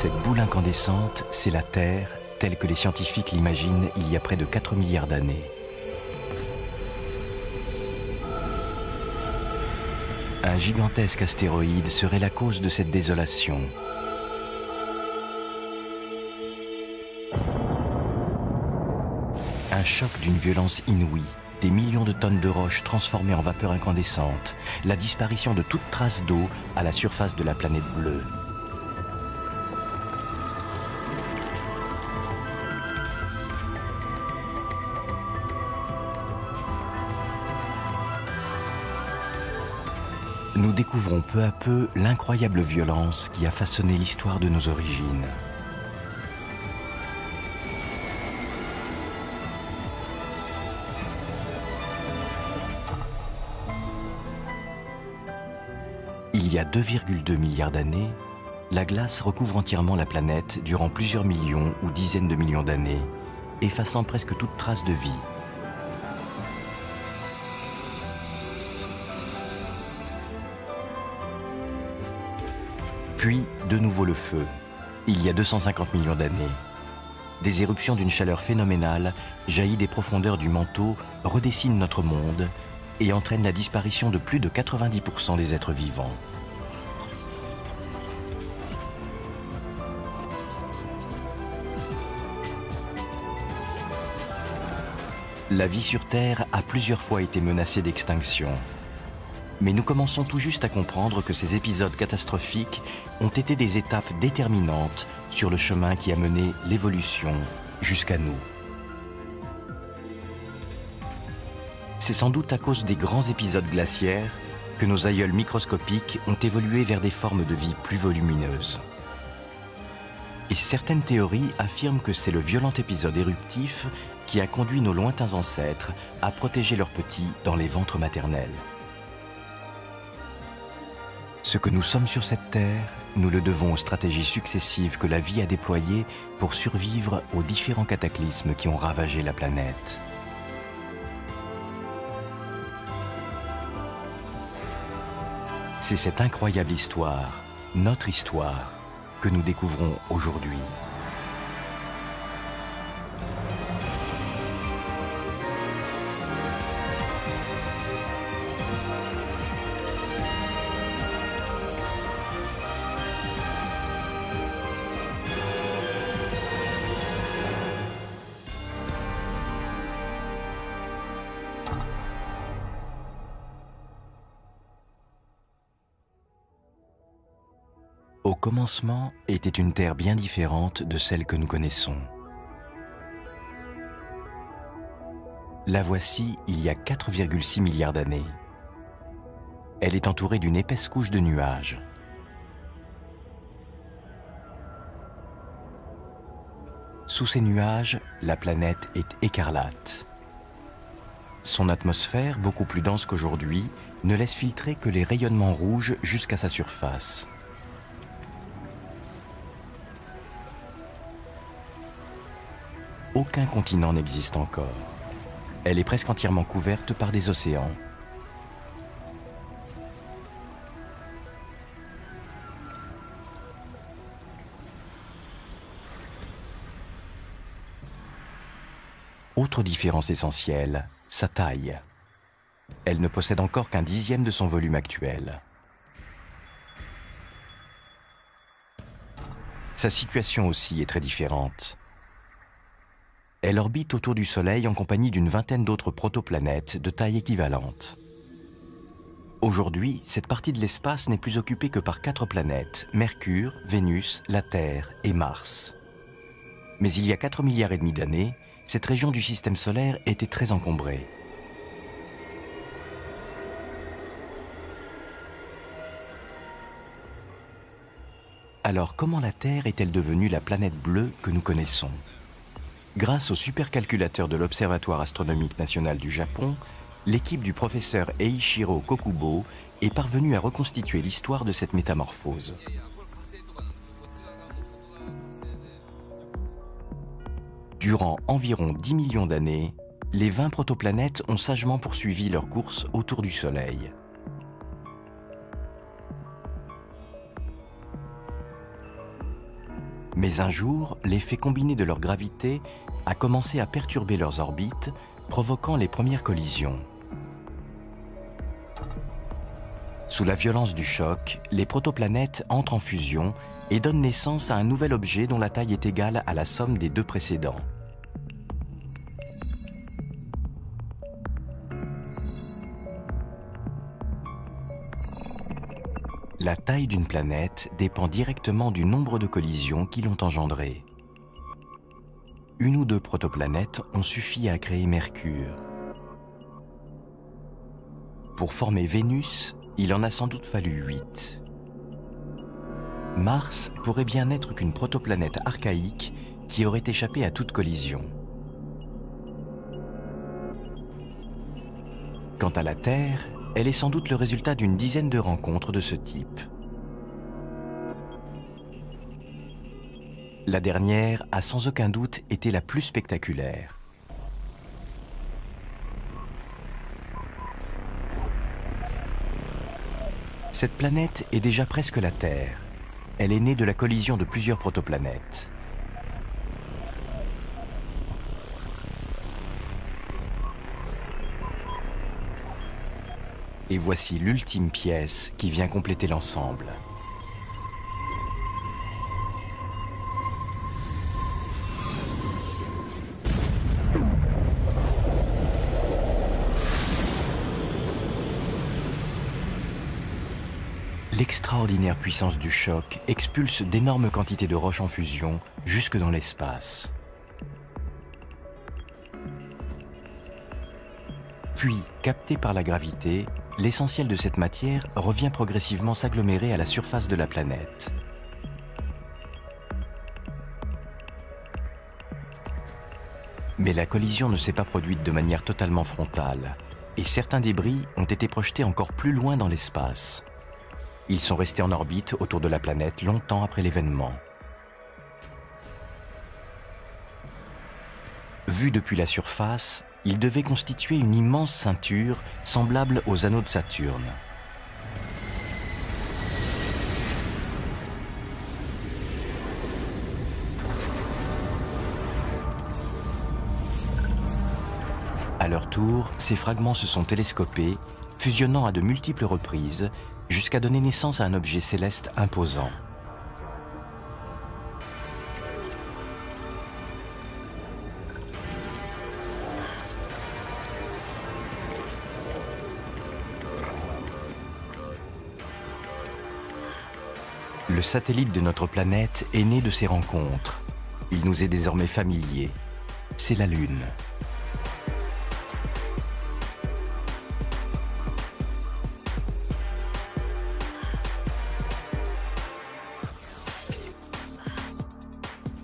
Cette boule incandescente, c'est la Terre, telle que les scientifiques l'imaginent il y a près de 4 milliards d'années. Un gigantesque astéroïde serait la cause de cette désolation. Un choc d'une violence inouïe, des millions de tonnes de roches transformées en vapeur incandescente, la disparition de toute trace d'eau à la surface de la planète bleue. Nous découvrons peu à peu l'incroyable violence qui a façonné l'histoire de nos origines. Il y a 2,2 milliards d'années, la glace recouvre entièrement la planète durant plusieurs millions ou dizaines de millions d'années, effaçant presque toute trace de vie. Puis, de nouveau le feu, il y a 250 millions d'années. Des éruptions d'une chaleur phénoménale, jaillies des profondeurs du manteau, redessinent notre monde et entraînent la disparition de plus de 90% des êtres vivants. La vie sur Terre a plusieurs fois été menacée d'extinction. Mais nous commençons tout juste à comprendre que ces épisodes catastrophiques ont été des étapes déterminantes sur le chemin qui a mené l'évolution jusqu'à nous. C'est sans doute à cause des grands épisodes glaciaires que nos aïeuls microscopiques ont évolué vers des formes de vie plus volumineuses. Et certaines théories affirment que c'est le violent épisode éruptif qui a conduit nos lointains ancêtres à protéger leurs petits dans les ventres maternels. Ce que nous sommes sur cette Terre, nous le devons aux stratégies successives que la vie a déployées pour survivre aux différents cataclysmes qui ont ravagé la planète. C'est cette incroyable histoire, notre histoire, que nous découvrons aujourd'hui. Au commencement était une terre bien différente de celle que nous connaissons. La voici il y a 4,6 milliards d'années. Elle est entourée d'une épaisse couche de nuages. Sous ces nuages, la planète est écarlate. Son atmosphère, beaucoup plus dense qu'aujourd'hui, ne laisse filtrer que les rayonnements rouges jusqu'à sa surface. Aucun continent n'existe encore. Elle est presque entièrement couverte par des océans. Autre différence essentielle, sa taille. Elle ne possède encore qu'un dixième de son volume actuel. Sa situation aussi est très différente. Elle orbite autour du Soleil en compagnie d'une vingtaine d'autres protoplanètes de taille équivalente. Aujourd'hui, cette partie de l'espace n'est plus occupée que par 4 planètes, Mercure, Vénus, la Terre et Mars. Mais il y a 4 milliards et demi d'années, cette région du système solaire était très encombrée. Alors comment la Terre est-elle devenue la planète bleue que nous connaissons ? Grâce au supercalculateur de l'Observatoire astronomique national du Japon, l'équipe du professeur Eiichiro Kokubo est parvenue à reconstituer l'histoire de cette métamorphose. Durant environ 10 millions d'années, les 20 protoplanètes ont sagement poursuivi leur course autour du Soleil. Mais un jour, l'effet combiné de leur gravité a commencé à perturber leurs orbites, provoquant les premières collisions. Sous la violence du choc, les protoplanètes entrent en fusion et donnent naissance à un nouvel objet dont la taille est égale à la somme des deux précédents. La taille d'une planète dépend directement du nombre de collisions qui l'ont engendrée. Une ou deux protoplanètes ont suffi à créer Mercure. Pour former Vénus, il en a sans doute fallu 8. Mars pourrait bien n'être qu'une protoplanète archaïque qui aurait échappé à toute collision. Quant à la Terre, elle est sans doute le résultat d'une dizaine de rencontres de ce type. La dernière a sans aucun doute été la plus spectaculaire. Cette planète est déjà presque la Terre. Elle est née de la collision de plusieurs protoplanètes. Et voici l'ultime pièce qui vient compléter l'ensemble. L'extraordinaire puissance du choc expulse d'énormes quantités de roches en fusion jusque dans l'espace. Puis, capté par la gravité, l'essentiel de cette matière revient progressivement s'agglomérer à la surface de la planète. Mais la collision ne s'est pas produite de manière totalement frontale, et certains débris ont été projetés encore plus loin dans l'espace. Ils sont restés en orbite autour de la planète longtemps après l'événement. Vus depuis la surface, ils devaient constituer une immense ceinture semblable aux anneaux de Saturne. À leur tour, ces fragments se sont télescopés, fusionnant à de multiples reprises, jusqu'à donner naissance à un objet céleste imposant. Le satellite de notre planète est né de ces rencontres. Il nous est désormais familier. C'est la Lune.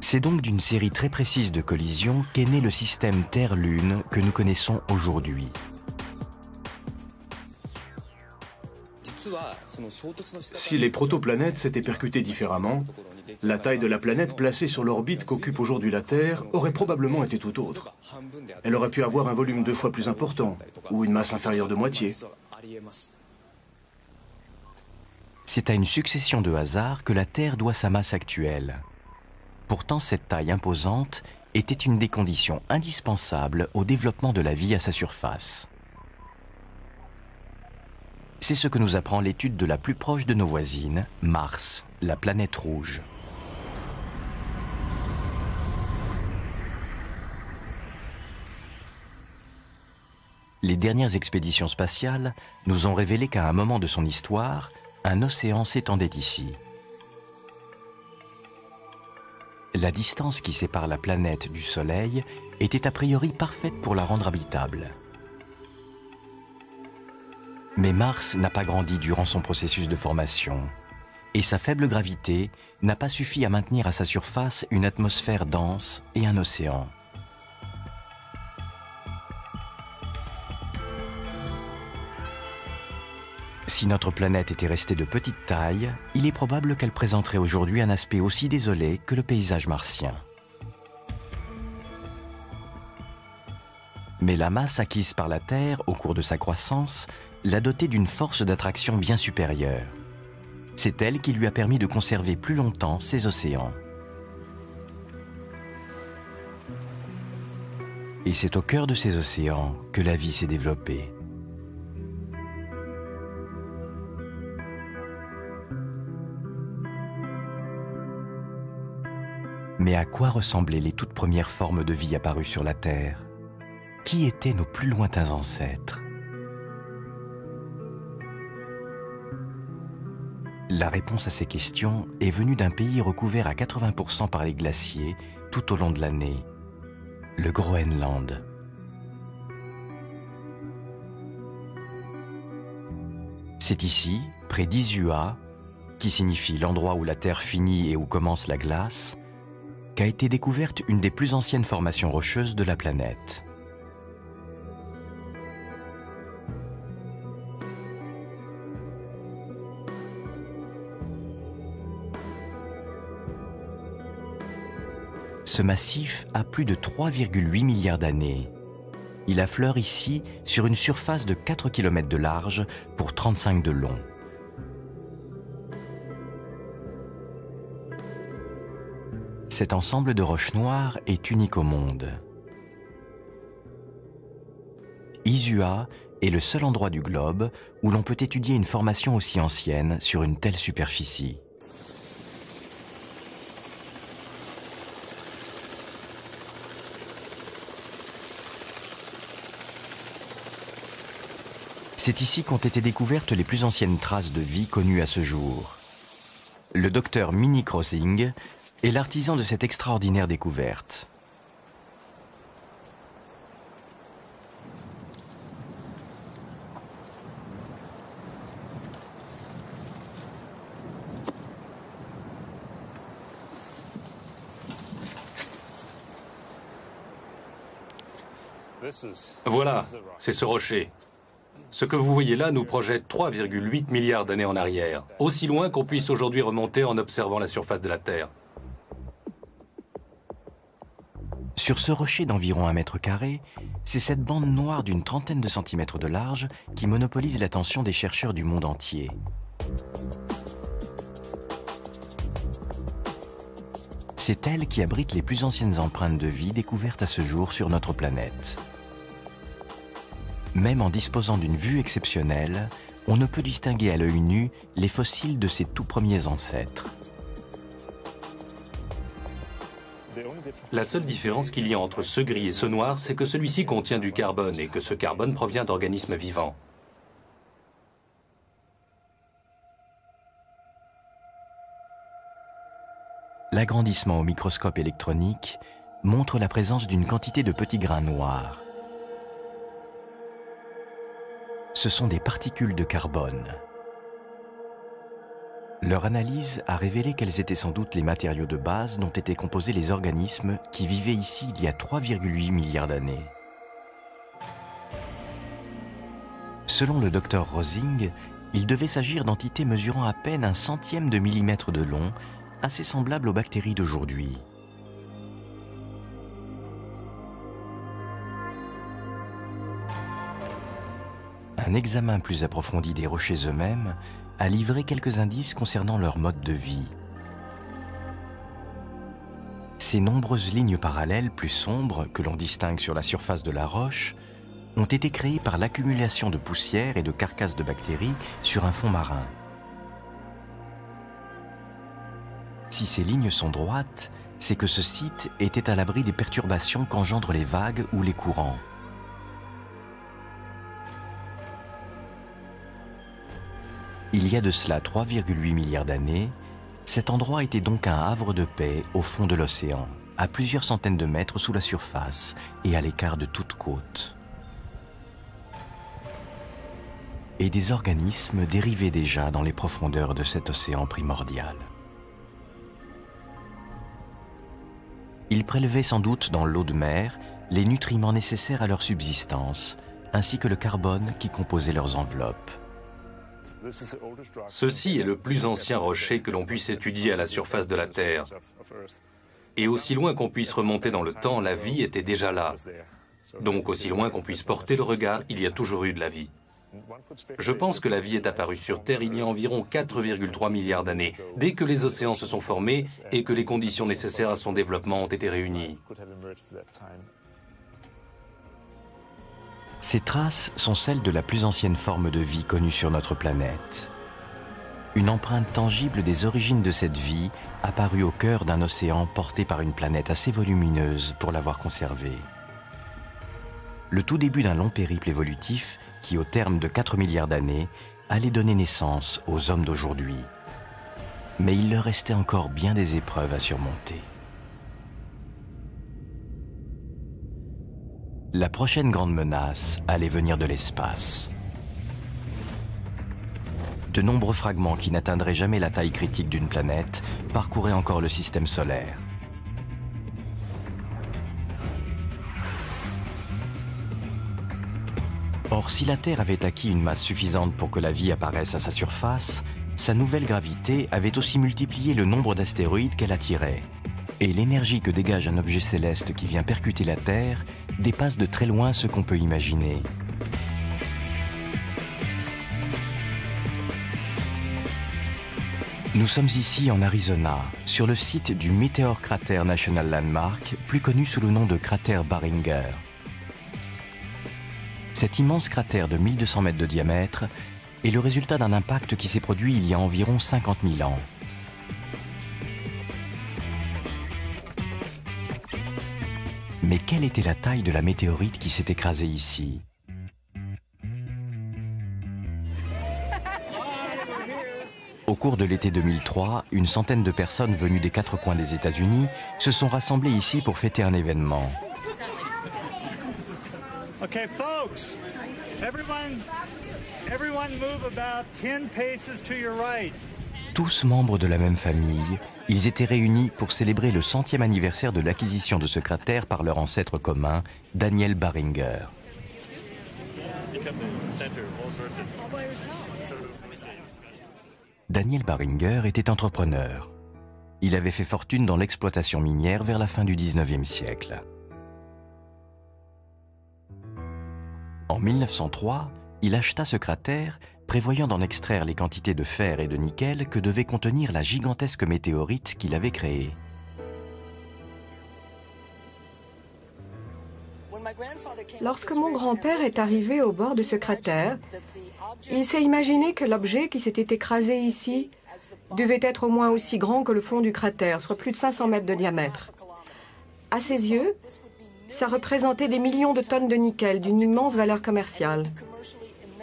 C'est donc d'une série très précise de collisions qu'est né le système Terre-Lune que nous connaissons aujourd'hui. Si les protoplanètes s'étaient percutées différemment, la taille de la planète placée sur l'orbite qu'occupe aujourd'hui la Terre aurait probablement été tout autre. Elle aurait pu avoir un volume 2 fois plus important, ou une masse inférieure de moitié. C'est à une succession de hasards que la Terre doit sa masse actuelle. Pourtant, cette taille imposante était une des conditions indispensables au développement de la vie à sa surface. C'est ce que nous apprend l'étude de la plus proche de nos voisines, Mars, la planète rouge. Les dernières expéditions spatiales nous ont révélé qu'à un moment de son histoire, un océan s'étendait ici. La distance qui sépare la planète du Soleil était a priori parfaite pour la rendre habitable. Mais Mars n'a pas grandi durant son processus de formation, et sa faible gravité n'a pas suffi à maintenir à sa surface une atmosphère dense et un océan. Si notre planète était restée de petite taille, il est probable qu'elle présenterait aujourd'hui un aspect aussi désolé que le paysage martien. Mais la masse acquise par la Terre au cours de sa croissance l'a dotée d'une force d'attraction bien supérieure. C'est elle qui lui a permis de conserver plus longtemps ses océans. Et c'est au cœur de ces océans que la vie s'est développée. Mais à quoi ressemblaient les toutes premières formes de vie apparues sur la Terre? Qui étaient nos plus lointains ancêtres? La réponse à ces questions est venue d'un pays recouvert à 80% par les glaciers tout au long de l'année, le Groenland. C'est ici, près d'Isua, qui signifie l'endroit où la Terre finit et où commence la glace, qu'a été découverte une des plus anciennes formations rocheuses de la planète. Ce massif a plus de 3,8 milliards d'années. Il affleure ici sur une surface de 4 km de large pour 35 de long. Cet ensemble de roches noires est unique au monde. Isua est le seul endroit du globe où l'on peut étudier une formation aussi ancienne sur une telle superficie. C'est ici qu'ont été découvertes les plus anciennes traces de vie connues à ce jour. Le docteur Minik Rosing est l'artisan de cette extraordinaire découverte. Voilà, c'est ce rocher. Ce que vous voyez là nous projette 3,8 milliards d'années en arrière, aussi loin qu'on puisse aujourd'hui remonter en observant la surface de la Terre. Sur ce rocher d'environ 1 mètre carré, c'est cette bande noire d'une trentaine de centimètres de large qui monopolise l'attention des chercheurs du monde entier. C'est elle qui abrite les plus anciennes empreintes de vie découvertes à ce jour sur notre planète. Même en disposant d'une vue exceptionnelle, on ne peut distinguer à l'œil nu les fossiles de ses tout premiers ancêtres. La seule différence qu'il y a entre ce gris et ce noir, c'est que celui-ci contient du carbone et que ce carbone provient d'organismes vivants. L'agrandissement au microscope électronique montre la présence d'une quantité de petits grains noirs. Ce sont des particules de carbone. Leur analyse a révélé quels étaient sans doute les matériaux de base dont étaient composés les organismes qui vivaient ici il y a 3,8 milliards d'années. Selon le docteur Rosing, il devait s'agir d'entités mesurant à peine 1/100 de millimètre de long, assez semblables aux bactéries d'aujourd'hui. Un examen plus approfondi des rochers eux-mêmes a livré quelques indices concernant leur mode de vie. Ces nombreuses lignes parallèles plus sombres que l'on distingue sur la surface de la roche ont été créées par l'accumulation de poussière et de carcasses de bactéries sur un fond marin. Si ces lignes sont droites, c'est que ce site était à l'abri des perturbations qu'engendrent les vagues ou les courants. Il y a de cela 3,8 milliards d'années, cet endroit était donc un havre de paix au fond de l'océan, à plusieurs centaines de mètres sous la surface et à l'écart de toute côte. Et des organismes dérivaient déjà dans les profondeurs de cet océan primordial. Ils prélevaient sans doute dans l'eau de mer les nutriments nécessaires à leur subsistance, ainsi que le carbone qui composait leurs enveloppes. Ceci est le plus ancien rocher que l'on puisse étudier à la surface de la Terre. Et aussi loin qu'on puisse remonter dans le temps, la vie était déjà là. Donc aussi loin qu'on puisse porter le regard, il y a toujours eu de la vie. Je pense que la vie est apparue sur Terre il y a environ 4,3 milliards d'années, dès que les océans se sont formés et que les conditions nécessaires à son développement ont été réunies. Ces traces sont celles de la plus ancienne forme de vie connue sur notre planète. Une empreinte tangible des origines de cette vie apparue au cœur d'un océan porté par une planète assez volumineuse pour l'avoir conservée. Le tout début d'un long périple évolutif qui, au terme de 4 milliards d'années, allait donner naissance aux hommes d'aujourd'hui. Mais il leur restait encore bien des épreuves à surmonter. La prochaine grande menace allait venir de l'espace. De nombreux fragments qui n'atteindraient jamais la taille critique d'une planète parcouraient encore le système solaire. Or, si la Terre avait acquis une masse suffisante pour que la vie apparaisse à sa surface, sa nouvelle gravité avait aussi multiplié le nombre d'astéroïdes qu'elle attirait. Et l'énergie que dégage un objet céleste qui vient percuter la Terre dépasse de très loin ce qu'on peut imaginer. Nous sommes ici en Arizona, sur le site du Meteor Crater National Landmark, plus connu sous le nom de cratère Barringer. Cet immense cratère de 1200 mètres de diamètre est le résultat d'un impact qui s'est produit il y a environ 50 000 ans. Mais quelle était la taille de la météorite qui s'est écrasée ici? Au cours de l'été 2003, une centaine de personnes venues des 4 coins des États-Unis se sont rassemblées ici pour fêter un événement. Okay, folks, everyone move about 10 paces to your right. Tous membres de la même famille, ils étaient réunis pour célébrer le 100e anniversaire de l'acquisition de ce cratère par leur ancêtre commun, Daniel Barringer. Daniel Barringer était entrepreneur. Il avait fait fortune dans l'exploitation minière vers la fin du 19e siècle. En 1903, il acheta ce cratère, prévoyant d'en extraire les quantités de fer et de nickel que devait contenir la gigantesque météorite qu'il avait créée. Lorsque mon grand-père est arrivé au bord de ce cratère, il s'est imaginé que l'objet qui s'était écrasé ici devait être au moins aussi grand que le fond du cratère, soit plus de 500 mètres de diamètre. À ses yeux, ça représentait des millions de tonnes de nickel d'une immense valeur commerciale.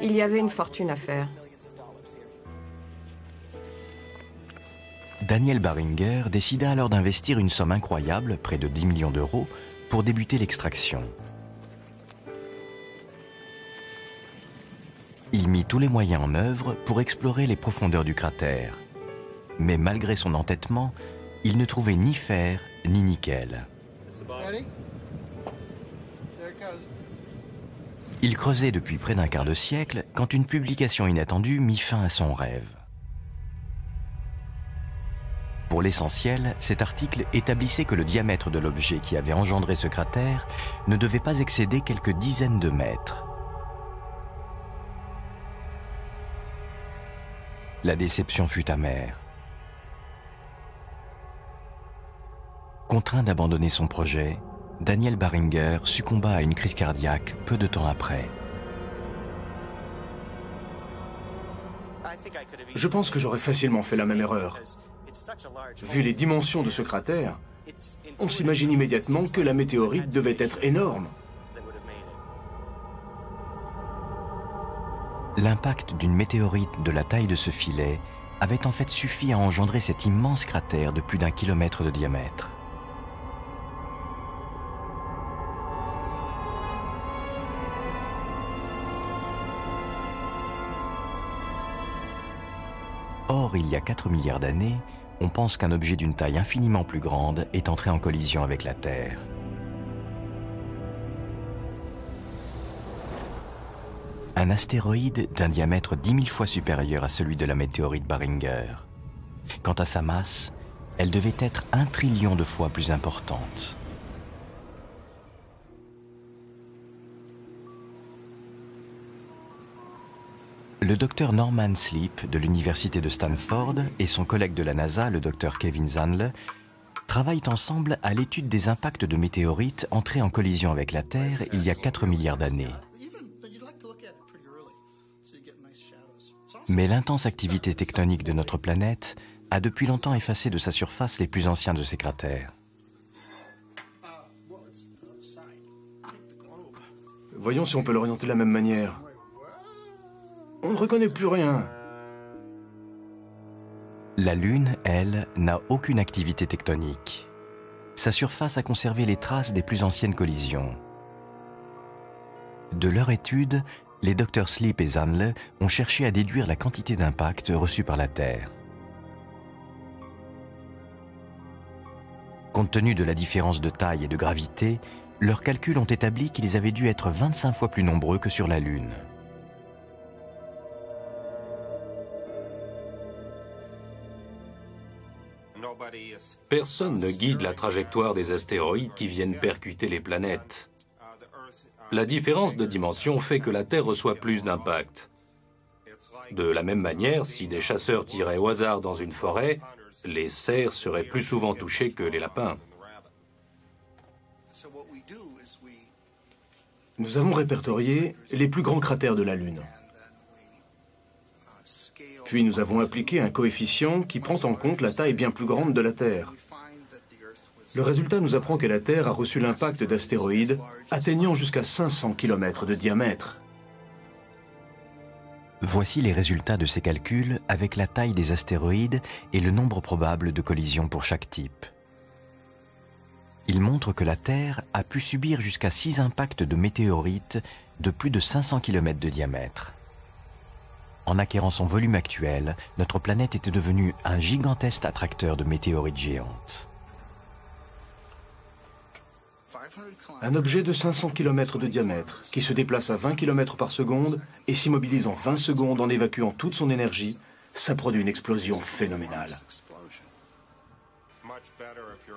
Il y avait une fortune à faire. Daniel Barringer décida alors d'investir une somme incroyable, près de 10 millions d'euros, pour débuter l'extraction. Il mit tous les moyens en œuvre pour explorer les profondeurs du cratère. Mais malgré son entêtement, il ne trouvait ni fer ni nickel. Il creusait depuis près d'un quart de siècle quand une publication inattendue mit fin à son rêve. Pour l'essentiel, cet article établissait que le diamètre de l'objet qui avait engendré ce cratère ne devait pas excéder quelques dizaines de mètres. La déception fut amère. Contraint d'abandonner son projet, Daniel Barringer succomba à une crise cardiaque peu de temps après. Je pense que j'aurais facilement fait la même erreur. Vu les dimensions de ce cratère, on s'imagine immédiatement que la météorite devait être énorme. L'impact d'une météorite de la taille de ce filet avait en fait suffi à engendrer cet immense cratère de plus d'1 kilomètre de diamètre. Or, il y a 4 milliards d'années, on pense qu'un objet d'une taille infiniment plus grande est entré en collision avec la Terre. Un astéroïde d'un diamètre 10 000 fois supérieur à celui de la météorite Barringer. Quant à sa masse, elle devait être 1 trillion de fois plus importante. Le docteur Norman Sleep de l'université de Stanford et son collègue de la NASA, le docteur Kevin Zandle, travaillent ensemble à l'étude des impacts de météorites entrées en collision avec la Terre il y a 4 milliards d'années. Mais l'intense activité tectonique de notre planète a depuis longtemps effacé de sa surface les plus anciens de ces cratères. Voyons si on peut l'orienter de la même manière. On ne reconnaît plus rien. La Lune, elle, n'a aucune activité tectonique. Sa surface a conservé les traces des plus anciennes collisions. De leur étude, les docteurs Sleep et Zandle ont cherché à déduire la quantité d'impact reçue par la Terre. Compte tenu de la différence de taille et de gravité, leurs calculs ont établi qu'ils avaient dû être 25 fois plus nombreux que sur la Lune. Personne ne guide la trajectoire des astéroïdes qui viennent percuter les planètes. La différence de dimension fait que la Terre reçoit plus d'impact. De la même manière, si des chasseurs tiraient au hasard dans une forêt, les cerfs seraient plus souvent touchés que les lapins. Nous avons répertorié les plus grands cratères de la Lune. Puis nous avons appliqué un coefficient qui prend en compte la taille bien plus grande de la Terre. Le résultat nous apprend que la Terre a reçu l'impact d'astéroïdes atteignant jusqu'à 500 km de diamètre. Voici les résultats de ces calculs avec la taille des astéroïdes et le nombre probable de collisions pour chaque type. Ils montrent que la Terre a pu subir jusqu'à 6 impacts de météorites de plus de 500 km de diamètre. En acquérant son volume actuel, notre planète était devenue un gigantesque attracteur de météorites géantes. Un objet de 500 km de diamètre, qui se déplace à 20 km par seconde et s'immobilise en 20 secondes en évacuant toute son énergie, ça produit une explosion phénoménale.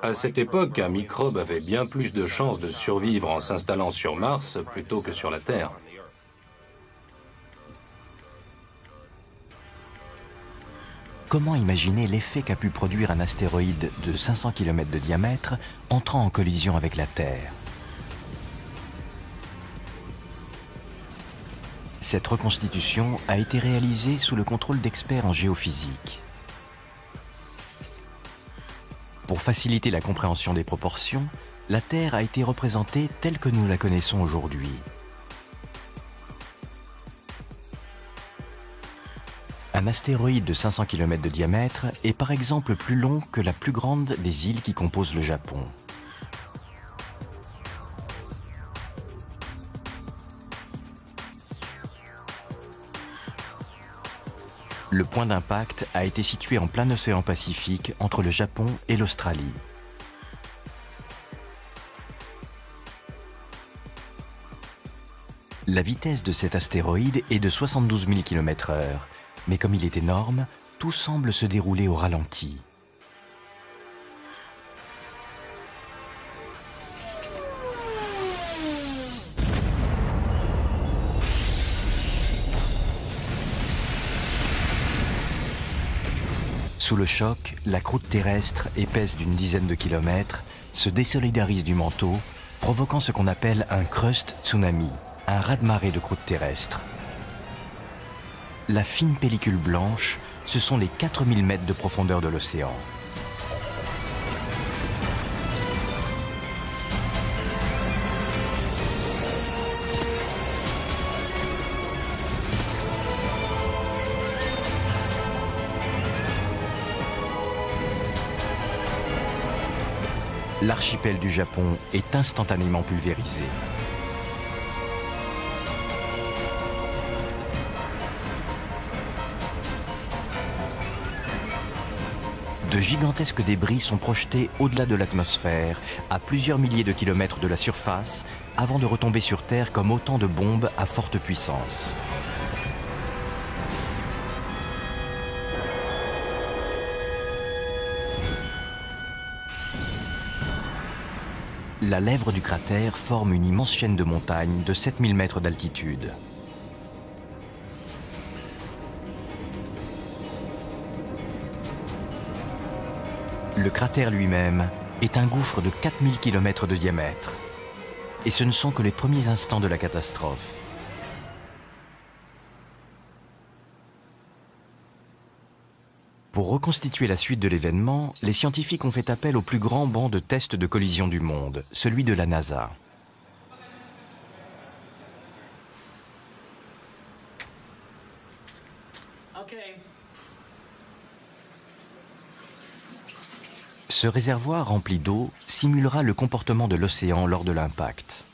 À cette époque, un microbe avait bien plus de chances de survivre en s'installant sur Mars plutôt que sur la Terre. Comment imaginer l'effet qu'a pu produire un astéroïde de 500 km de diamètre entrant en collision avec la Terre? Cette reconstitution a été réalisée sous le contrôle d'experts en géophysique. Pour faciliter la compréhension des proportions, la Terre a été représentée telle que nous la connaissons aujourd'hui. Un astéroïde de 500 km de diamètre est par exemple plus long que la plus grande des îles qui composent le Japon. Le point d'impact a été situé en plein océan Pacifique entre le Japon et l'Australie. La vitesse de cet astéroïde est de 72 000 km/h, mais comme il est énorme, tout semble se dérouler au ralenti. Sous le choc, la croûte terrestre, épaisse d'une dizaine de kilomètres, se désolidarise du manteau, provoquant ce qu'on appelle un crust tsunami, un raz-de-marée de croûte terrestre. La fine pellicule blanche, ce sont les 4000 mètres de profondeur de l'océan. L'archipel du Japon est instantanément pulvérisé. De gigantesques débris sont projetés au-delà de l'atmosphère, à plusieurs milliers de kilomètres de la surface, avant de retomber sur Terre comme autant de bombes à forte puissance. La lèvre du cratère forme une immense chaîne de montagnes de 7000 mètres d'altitude. Le cratère lui-même est un gouffre de 4000 km de diamètre. Et ce ne sont que les premiers instants de la catastrophe. Pour reconstituer la suite de l'événement, les scientifiques ont fait appel au plus grand banc de tests de collision du monde, celui de la NASA. Ce réservoir rempli d'eau simulera le comportement de l'océan lors de l'impact.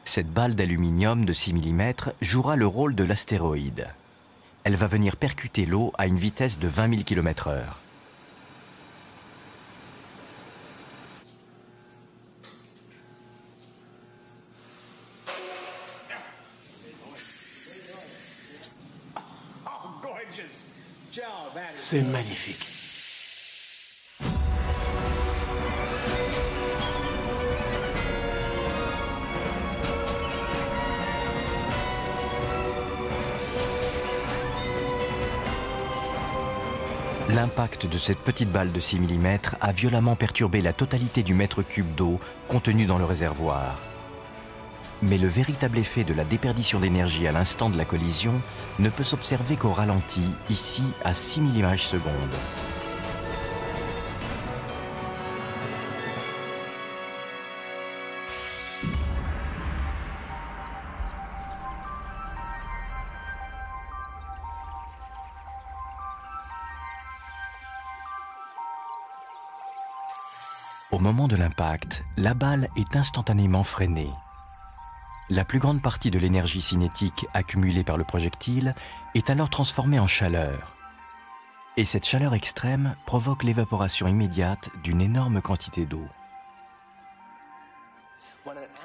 Cette balle d'aluminium de 6 mm jouera le rôle de l'astéroïde. Elle va venir percuter l'eau à une vitesse de 20 000 km/h. C'est magnifique. L'impact de cette petite balle de 6 mm a violemment perturbé la totalité du mètre cube d'eau contenu dans le réservoir. Mais le véritable effet de la déperdition d'énergie à l'instant de la collision ne peut s'observer qu'au ralenti, ici à 6000 images secondes. Au moment de l'impact, la balle est instantanément freinée. La plus grande partie de l'énergie cinétique accumulée par le projectile est alors transformée en chaleur. Et cette chaleur extrême provoque l'évaporation immédiate d'une énorme quantité d'eau.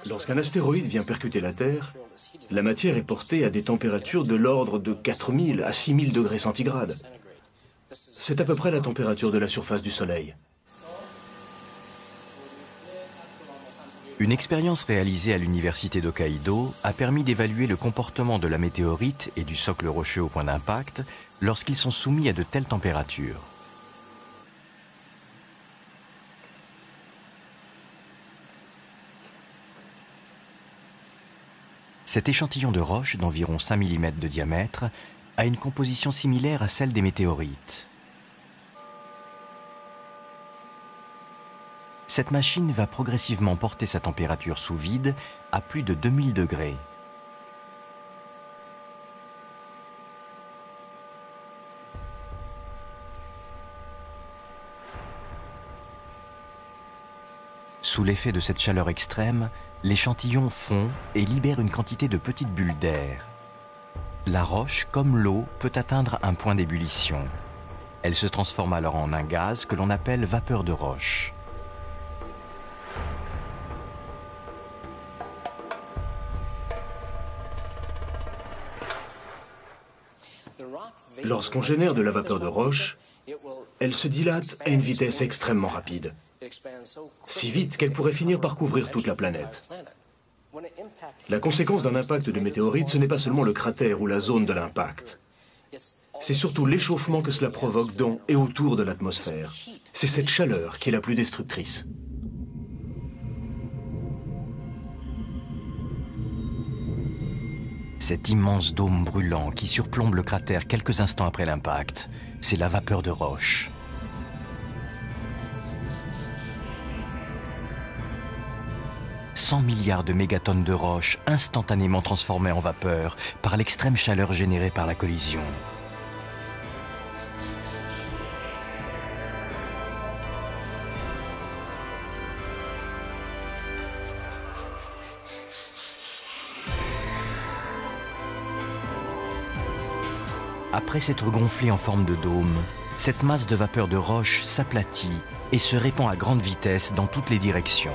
Lorsqu'un astéroïde vient percuter la Terre, la matière est portée à des températures de l'ordre de 4000 à 6000 degrés centigrades. C'est à peu près la température de la surface du Soleil. Une expérience réalisée à l'université d'Hokkaido a permis d'évaluer le comportement de la météorite et du socle rocheux au point d'impact lorsqu'ils sont soumis à de telles températures. Cet échantillon de roche d'environ 5 mm de diamètre a une composition similaire à celle des météorites. Cette machine va progressivement porter sa température sous vide à plus de 2000 degrés. Sous l'effet de cette chaleur extrême, l'échantillon fond et libère une quantité de petites bulles d'air. La roche, comme l'eau, peut atteindre un point d'ébullition. Elle se transforme alors en un gaz que l'on appelle vapeur de roche. Lorsqu'on génère de la vapeur de roche, elle se dilate à une vitesse extrêmement rapide. Si vite qu'elle pourrait finir par couvrir toute la planète. La conséquence d'un impact de météorite, ce n'est pas seulement le cratère ou la zone de l'impact. C'est surtout l'échauffement que cela provoque dans et autour de l'atmosphère. C'est cette chaleur qui est la plus destructrice. Cet immense dôme brûlant qui surplombe le cratère quelques instants après l'impact, c'est la vapeur de roche. « 100 milliards de mégatonnes de roche instantanément transformées en vapeur par l'extrême chaleur générée par la collision. » Après s'être gonflée en forme de dôme, cette masse de vapeur de roche s'aplatit et se répand à grande vitesse dans toutes les directions.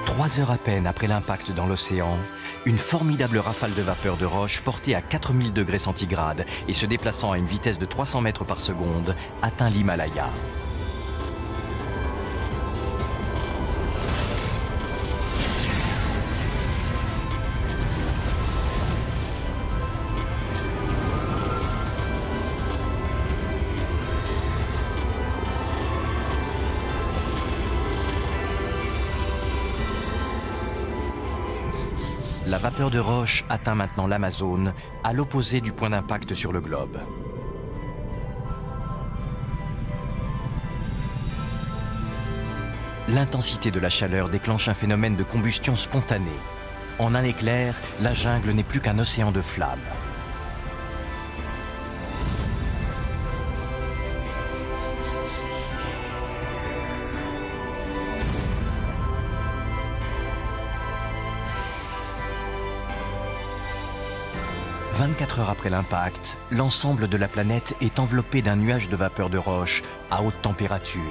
Trois heures à peine après l'impact dans l'océan, une formidable rafale de vapeur de roche portée à 4000 degrés centigrades et se déplaçant à une vitesse de 300 mètres par seconde atteint l'Himalaya. La vapeur de roche atteint maintenant l'Amazone, à l'opposé du point d'impact sur le globe. L'intensité de la chaleur déclenche un phénomène de combustion spontanée. En un éclair, la jungle n'est plus qu'un océan de flammes. « 24 heures après l'impact, l'ensemble de la planète est enveloppé d'un nuage de vapeur de roche à haute température.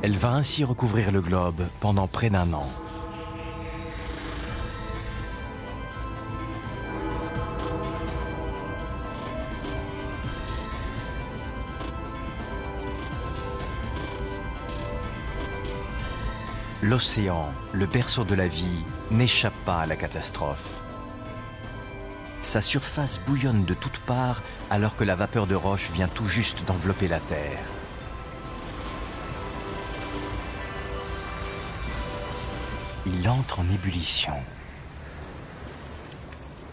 Elle va ainsi recouvrir le globe pendant près d'1 an. L'océan, le berceau de la vie, n'échappe pas à la catastrophe. Sa surface bouillonne de toutes parts alors que la vapeur de roche vient tout juste d'envelopper la Terre. Il entre en ébullition.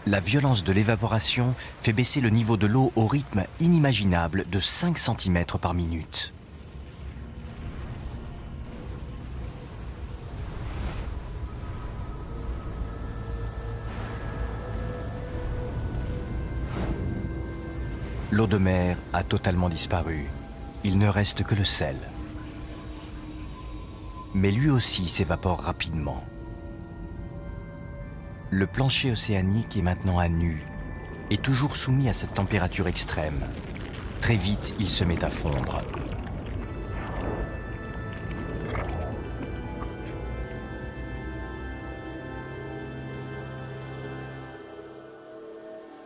La violence de l'évaporation fait baisser le niveau de l'eau au rythme inimaginable de 5 cm par minute. L'eau de mer a totalement disparu. Il ne reste que le sel. Mais lui aussi s'évapore rapidement. Le plancher océanique est maintenant à nu et toujours soumis à cette température extrême. Très vite, il se met à fondre.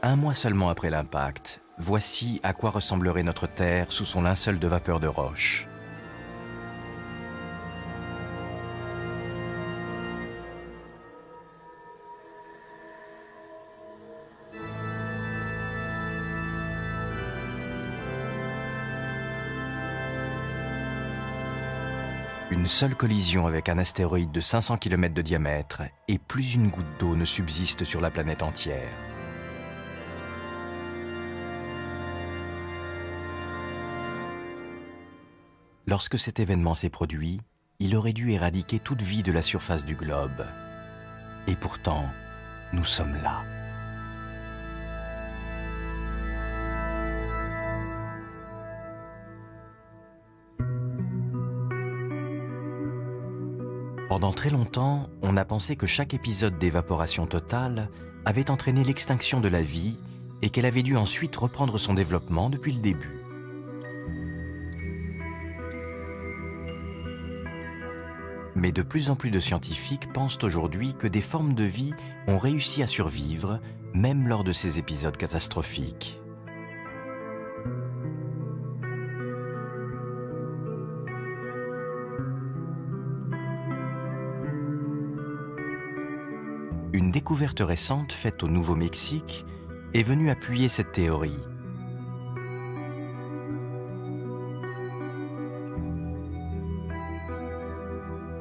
Un mois seulement après l'impact, voici à quoi ressemblerait notre Terre sous son linceul de vapeur de roche. Une seule collision avec un astéroïde de 500 km de diamètre et plus une goutte d'eau ne subsiste sur la planète entière. Lorsque cet événement s'est produit, il aurait dû éradiquer toute vie de la surface du globe. Et pourtant, nous sommes là. Pendant très longtemps, on a pensé que chaque épisode d'évaporation totale avait entraîné l'extinction de la vie et qu'elle avait dû ensuite reprendre son développement depuis le début. Mais de plus en plus de scientifiques pensent aujourd'hui que des formes de vie ont réussi à survivre, même lors de ces épisodes catastrophiques. Une découverte récente faite au Nouveau-Mexique est venue appuyer cette théorie.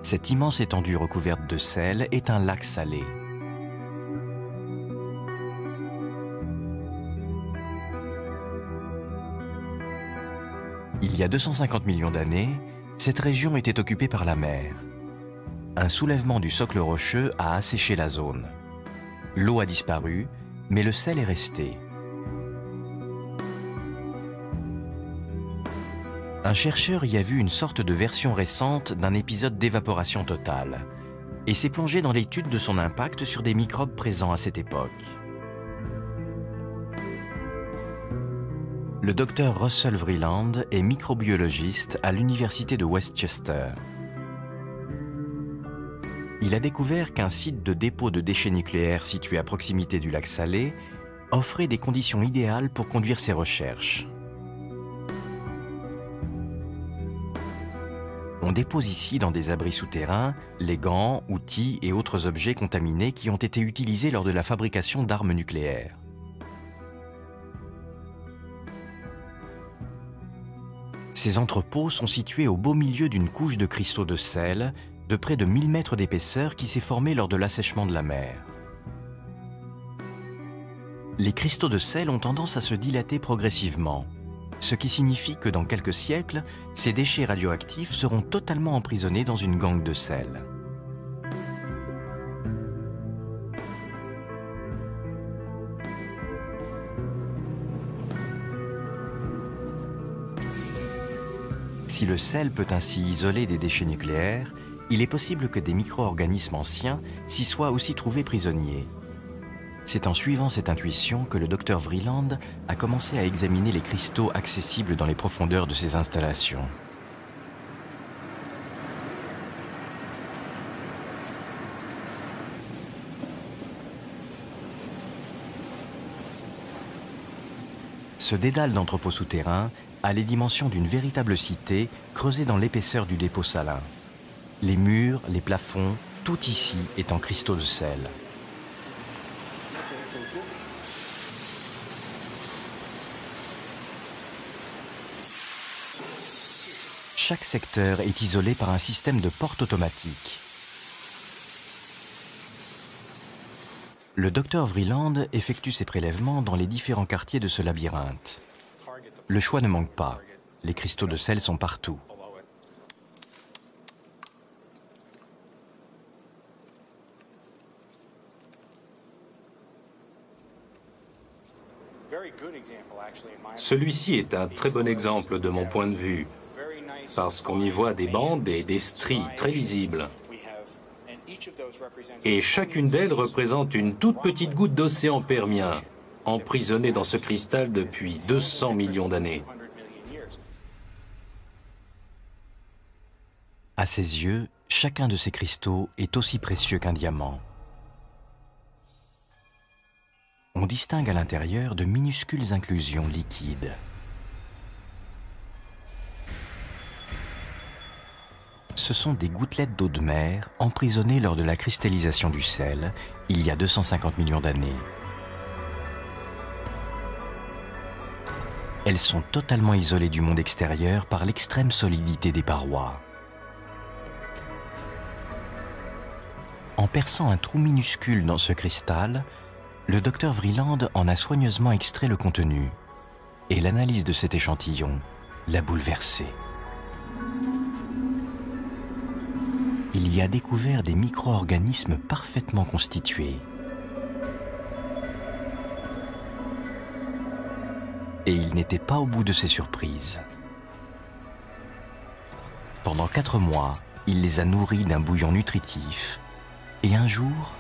Cette immense étendue recouverte de sel est un lac salé. Il y a 250 millions d'années, cette région était occupée par la mer. Un soulèvement du socle rocheux a asséché la zone. L'eau a disparu, mais le sel est resté. Un chercheur y a vu une sorte de version récente d'un épisode d'évaporation totale et s'est plongé dans l'étude de son impact sur des microbes présents à cette époque. Le docteur Russell Vreeland est microbiologiste à l'université de Westchester. Il a découvert qu'un site de dépôt de déchets nucléaires situé à proximité du lac Salé offrait des conditions idéales pour conduire ses recherches. On dépose ici dans des abris souterrains les gants, outils et autres objets contaminés qui ont été utilisés lors de la fabrication d'armes nucléaires. Ces entrepôts sont situés au beau milieu d'une couche de cristaux de sel de près de 1000 mètres d'épaisseur qui s'est formée lors de l'assèchement de la mer. Les cristaux de sel ont tendance à se dilater progressivement, ce qui signifie que dans quelques siècles, ces déchets radioactifs seront totalement emprisonnés dans une gangue de sel. Si le sel peut ainsi isoler des déchets nucléaires, il est possible que des micro-organismes anciens s'y soient aussi trouvés prisonniers. C'est en suivant cette intuition que le Dr Vreeland a commencé à examiner les cristaux accessibles dans les profondeurs de ces installations. Ce dédale d'entrepôts souterrains a les dimensions d'une véritable cité creusée dans l'épaisseur du dépôt salin. Les murs, les plafonds, tout ici est en cristaux de sel. Chaque secteur est isolé par un système de portes automatiques. Le Dr Vreeland effectue ses prélèvements dans les différents quartiers de ce labyrinthe. Le choix ne manque pas. Les cristaux de sel sont partout. Celui-ci est un très bon exemple de mon point de vue, parce qu'on y voit des bandes et des stries très visibles. Et chacune d'elles représente une toute petite goutte d'océan permien, emprisonnée dans ce cristal depuis 200 millions d'années. À ses yeux, chacun de ces cristaux est aussi précieux qu'un diamant. On distingue à l'intérieur de minuscules inclusions liquides. Ce sont des gouttelettes d'eau de mer emprisonnées lors de la cristallisation du sel, il y a 250 millions d'années. Elles sont totalement isolées du monde extérieur par l'extrême solidité des parois. En perçant un trou minuscule dans ce cristal, le Dr Vreeland en a soigneusement extrait le contenu. Et l'analyse de cet échantillon l'a bouleversé. Il y a découvert des micro-organismes parfaitement constitués. Et il n'était pas au bout de ses surprises. Pendant 4 mois, il les a nourris d'un bouillon nutritif. Et un jour,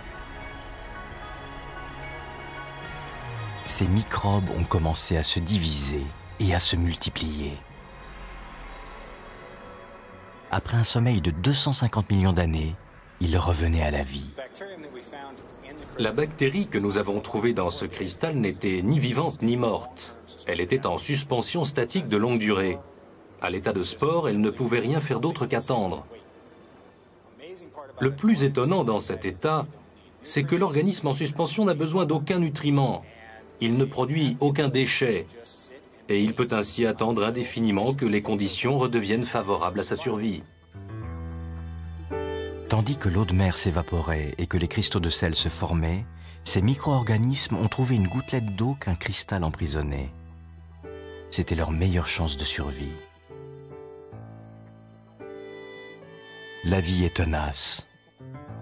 ces microbes ont commencé à se diviser et à se multiplier. Après un sommeil de 250 millions d'années, il revenait à la vie. La bactérie que nous avons trouvée dans ce cristal n'était ni vivante ni morte. Elle était en suspension statique de longue durée. À l'état de spore, elle ne pouvait rien faire d'autre qu'attendre. Le plus étonnant dans cet état, c'est que l'organisme en suspension n'a besoin d'aucun nutriment. Il ne produit aucun déchet. Et il peut ainsi attendre indéfiniment que les conditions redeviennent favorables à sa survie. Tandis que l'eau de mer s'évaporait et que les cristaux de sel se formaient, ces micro-organismes ont trouvé une gouttelette d'eau qu'un cristal emprisonnait. C'était leur meilleure chance de survie. La vie est tenace.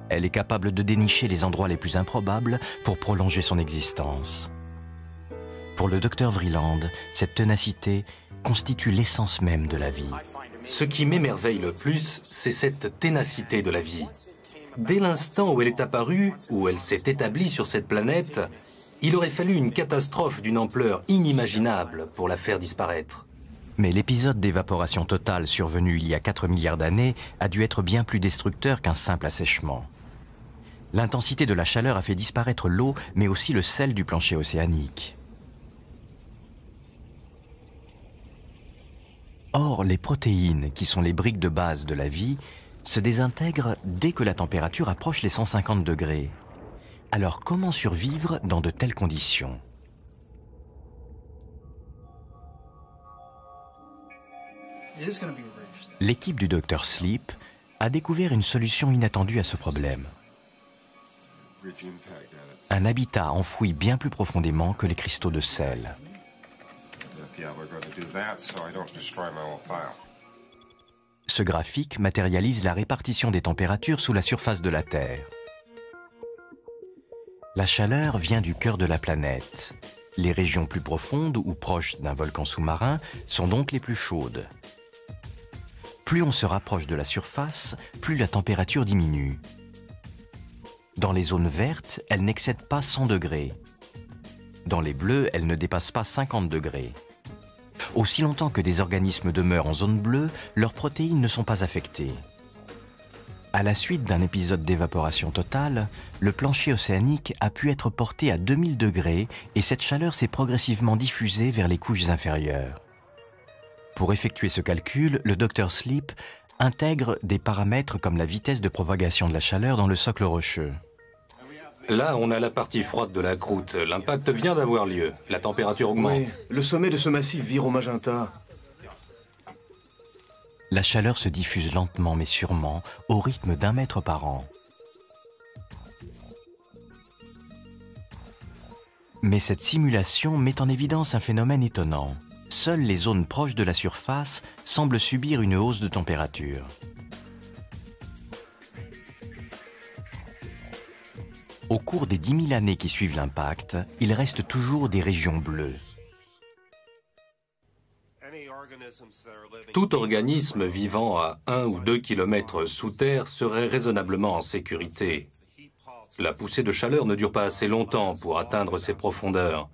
Elle est capable de dénicher les endroits les plus improbables pour prolonger son existence. Pour le Dr Vreeland, cette ténacité constitue l'essence même de la vie. Ce qui m'émerveille le plus, c'est cette ténacité de la vie. Dès l'instant où elle est apparue, où elle s'est établie sur cette planète, il aurait fallu une catastrophe d'une ampleur inimaginable pour la faire disparaître. Mais l'épisode d'évaporation totale survenu il y a 4 milliards d'années a dû être bien plus destructeur qu'un simple assèchement. L'intensité de la chaleur a fait disparaître l'eau, mais aussi le sel du plancher océanique. Or, les protéines, qui sont les briques de base de la vie, se désintègrent dès que la température approche les 150 degrés. Alors, comment survivre dans de telles L'équipe du Dr Sleep a découvert une solution inattendue à ce problème. Un habitat enfoui bien plus profondément que les cristaux de sel. Ce graphique matérialise la répartition des températures sous la surface de la Terre. La chaleur vient du cœur de la planète. Les régions plus profondes ou proches d'un volcan sous-marin sont donc les plus chaudes. Plus on se rapproche de la surface, plus la température diminue. Dans les zones vertes, elle n'excède pas 100 degrés. Dans les bleues, elle ne dépasse pas 50 degrés. Aussi longtemps que des organismes demeurent en zone bleue, leurs protéines ne sont pas affectées. À la suite d'un épisode d'évaporation totale, le plancher océanique a pu être porté à 2000 degrés et cette chaleur s'est progressivement diffusée vers les couches inférieures. Pour effectuer ce calcul, le Dr Sleep intègre des paramètres comme la vitesse de propagation de la chaleur dans le socle rocheux. Là, on a la partie froide de la croûte. L'impact vient d'avoir lieu. La température augmente. Oui, le sommet de ce massif vire au magenta. La chaleur se diffuse lentement mais sûrement, au rythme d'1 mètre par an. Mais cette simulation met en évidence un phénomène étonnant. Seules les zones proches de la surface semblent subir une hausse de température. Au cours des 10 000 années qui suivent l'impact, il reste toujours des régions bleues. Tout organisme vivant à 1 ou 2 kilomètres sous terre serait raisonnablement en sécurité. La poussée de chaleur ne dure pas assez longtemps pour atteindre ces profondeurs.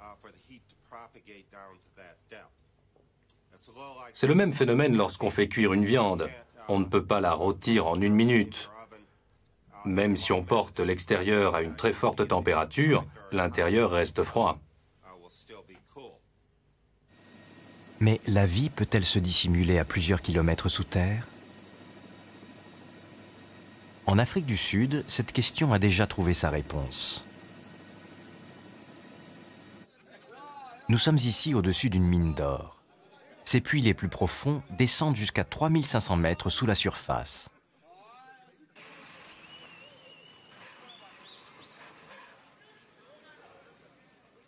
C'est le même phénomène lorsqu'on fait cuire une viande. On ne peut pas la rôtir en 1 minute. Même si on porte l'extérieur à une très forte température, l'intérieur reste froid. Mais la vie peut-elle se dissimuler à plusieurs kilomètres sous terre? En Afrique du Sud, cette question a déjà trouvé sa réponse. Nous sommes ici au-dessus d'une mine d'or. Ses puits les plus profonds descendent jusqu'à 3500 mètres sous la surface.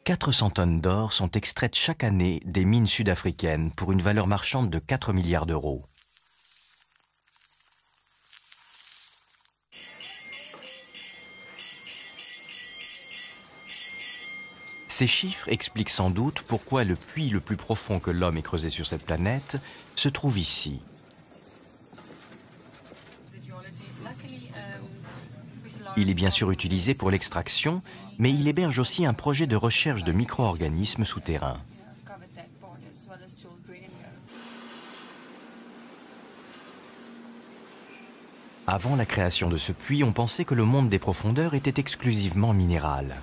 « 400 tonnes d'or sont extraites chaque année des mines sud-africaines pour une valeur marchande de 4 milliards d'euros. Ces chiffres expliquent sans doute pourquoi le puits le plus profond que l'homme ait creusé sur cette planète se trouve ici. Il est bien sûr utilisé pour l'extraction, mais il héberge aussi un projet de recherche de micro-organismes souterrains. Avant la création de ce puits, on pensait que le monde des profondeurs était exclusivement minéral.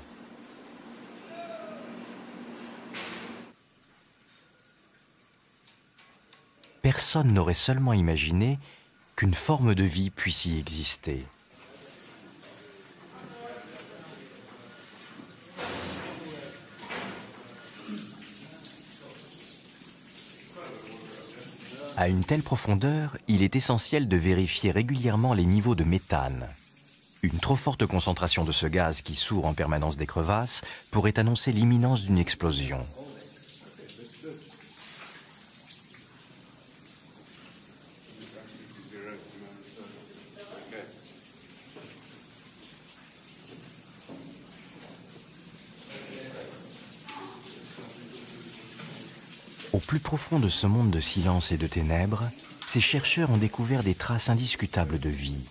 Personne n'aurait seulement imaginé qu'une forme de vie puisse y exister. À une telle profondeur, il est essentiel de vérifier régulièrement les niveaux de méthane. Une trop forte concentration de ce gaz qui sourd en permanence des crevasses pourrait annoncer l'imminence d'une explosion. Au plus profond de ce monde de silence et de ténèbres, ces chercheurs ont découvert des traces indiscutables de vie.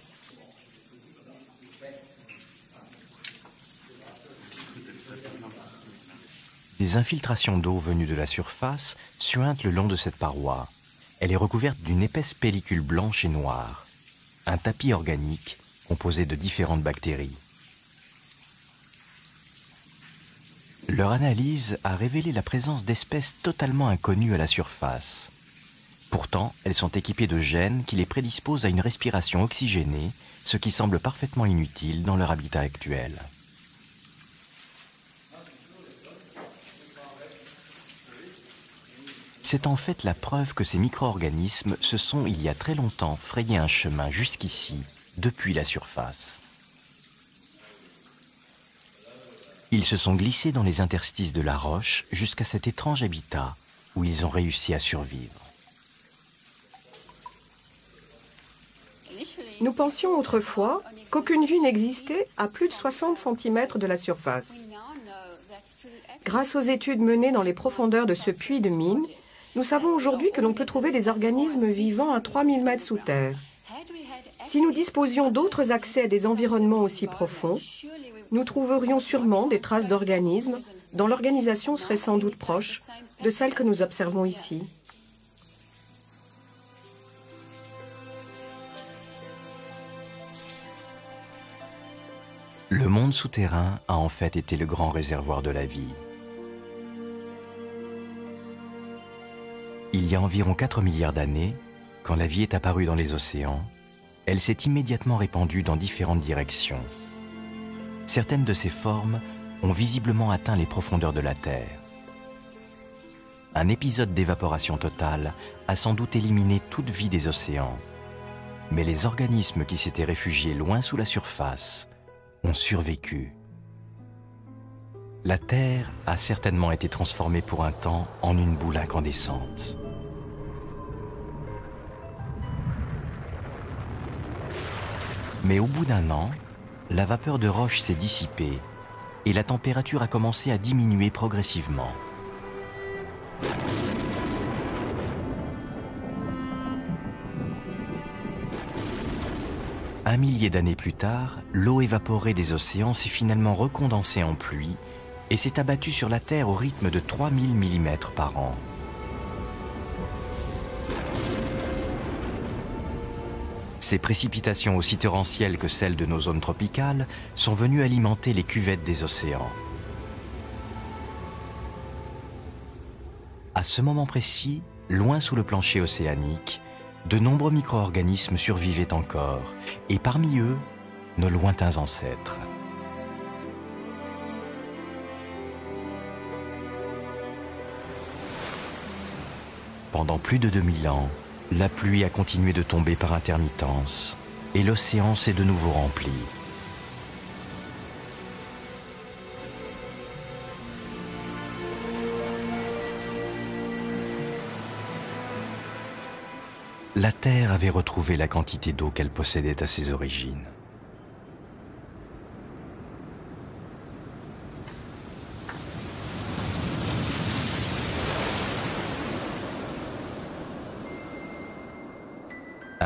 Des infiltrations d'eau venues de la surface suintent le long de cette paroi. Elle est recouverte d'une épaisse pellicule blanche et noire, un tapis organique composé de différentes bactéries. Leur analyse a révélé la présence d'espèces totalement inconnues à la surface. Pourtant, elles sont équipées de gènes qui les prédisposent à une respiration oxygénée, ce qui semble parfaitement inutile dans leur habitat actuel. C'est en fait la preuve que ces micro-organismes se sont, il y a très longtemps, frayé un chemin jusqu'ici, depuis la surface. Ils se sont glissés dans les interstices de la roche jusqu'à cet étrange habitat où ils ont réussi à survivre. Nous pensions autrefois qu'aucune vie n'existait à plus de 60 cm de la surface. Grâce aux études menées dans les profondeurs de ce puits de mine, nous savons aujourd'hui que l'on peut trouver des organismes vivants à 3000 mètres sous terre. Si nous disposions d'autres accès à des environnements aussi profonds, nous trouverions sûrement des traces d'organismes dont l'organisation serait sans doute proche de celle que nous observons ici. Le monde souterrain a en fait été le grand réservoir de la vie. Il y a environ 4 milliards d'années, quand la vie est apparue dans les océans, elle s'est immédiatement répandue dans différentes directions. Certaines de ces formes ont visiblement atteint les profondeurs de la Terre. Un épisode d'évaporation totale a sans doute éliminé toute vie des océans. Mais les organismes qui s'étaient réfugiés loin sous la surface ont survécu. La Terre a certainement été transformée pour un temps en une boule incandescente. Mais au bout d'un an, la vapeur de roche s'est dissipée et la température a commencé à diminuer progressivement. Un millier d'années plus tard, l'eau évaporée des océans s'est finalement recondensée en pluie et s'est abattue sur la Terre au rythme de 3000 mm par an. Ces précipitations aussi torrentielles que celles de nos zones tropicales sont venues alimenter les cuvettes des océans. À ce moment précis, loin sous le plancher océanique, de nombreux micro-organismes survivaient encore, et parmi eux, nos lointains ancêtres. Pendant plus de 2000 ans, la pluie a continué de tomber par intermittence et l'océan s'est de nouveau rempli. La Terre avait retrouvé la quantité d'eau qu'elle possédait à ses origines.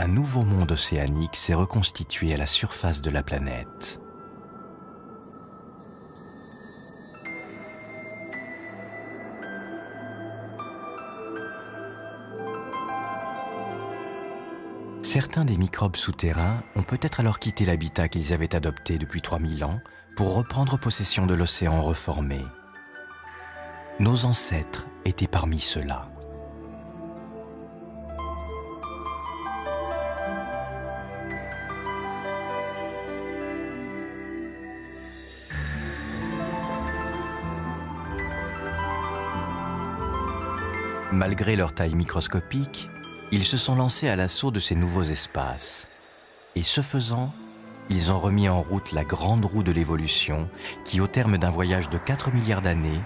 Un nouveau monde océanique s'est reconstitué à la surface de la planète. Certains des microbes souterrains ont peut-être alors quitté l'habitat qu'ils avaient adopté depuis 3000 ans pour reprendre possession de l'océan reformé. Nos ancêtres étaient parmi ceux-là. Malgré leur taille microscopique, ils se sont lancés à l'assaut de ces nouveaux espaces. Et ce faisant, ils ont remis en route la grande roue de l'évolution qui, au terme d'un voyage de 4 milliards d'années,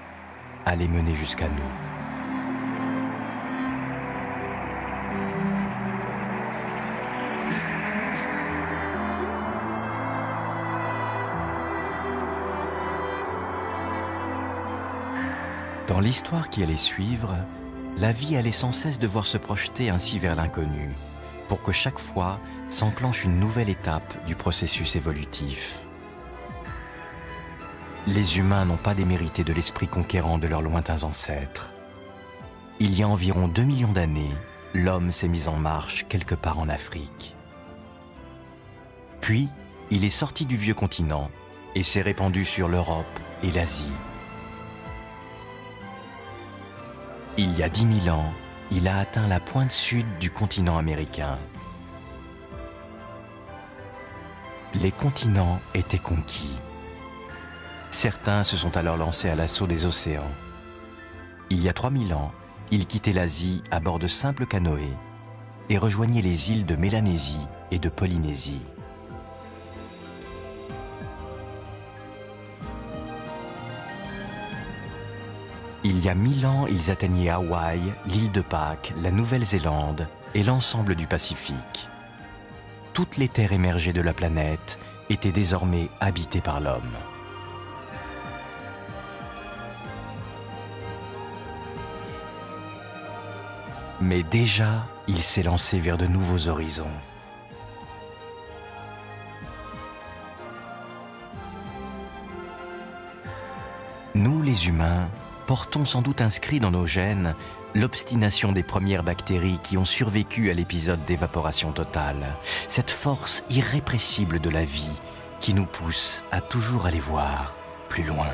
allait mener jusqu'à nous. Dans l'histoire qui allait suivre, la vie allait sans cesse devoir se projeter ainsi vers l'inconnu, pour que chaque fois s'enclenche une nouvelle étape du processus évolutif. Les humains n'ont pas démérité de l'esprit conquérant de leurs lointains ancêtres. Il y a environ 2 millions d'années, l'homme s'est mis en marche quelque part en Afrique. Puis, il est sorti du vieux continent et s'est répandu sur l'Europe et l'Asie. Il y a 10 000 ans, il a atteint la pointe sud du continent américain. Les continents étaient conquis. Certains se sont alors lancés à l'assaut des océans. Il y a 3000 ans, ils quittaient l'Asie à bord de simples canoës et rejoignaient les îles de Mélanésie et de Polynésie. Il y a 1000 ans, ils atteignaient Hawaï, l'île de Pâques, la Nouvelle-Zélande et l'ensemble du Pacifique. Toutes les terres émergées de la planète étaient désormais habitées par l'homme. Mais déjà, il s'est lancé vers de nouveaux horizons. Nous, les humains, portons sans doute inscrit dans nos gènes l'obstination des premières bactéries qui ont survécu à l'épisode d'évaporation totale, cette force irrépressible de la vie qui nous pousse à toujours aller voir plus loin.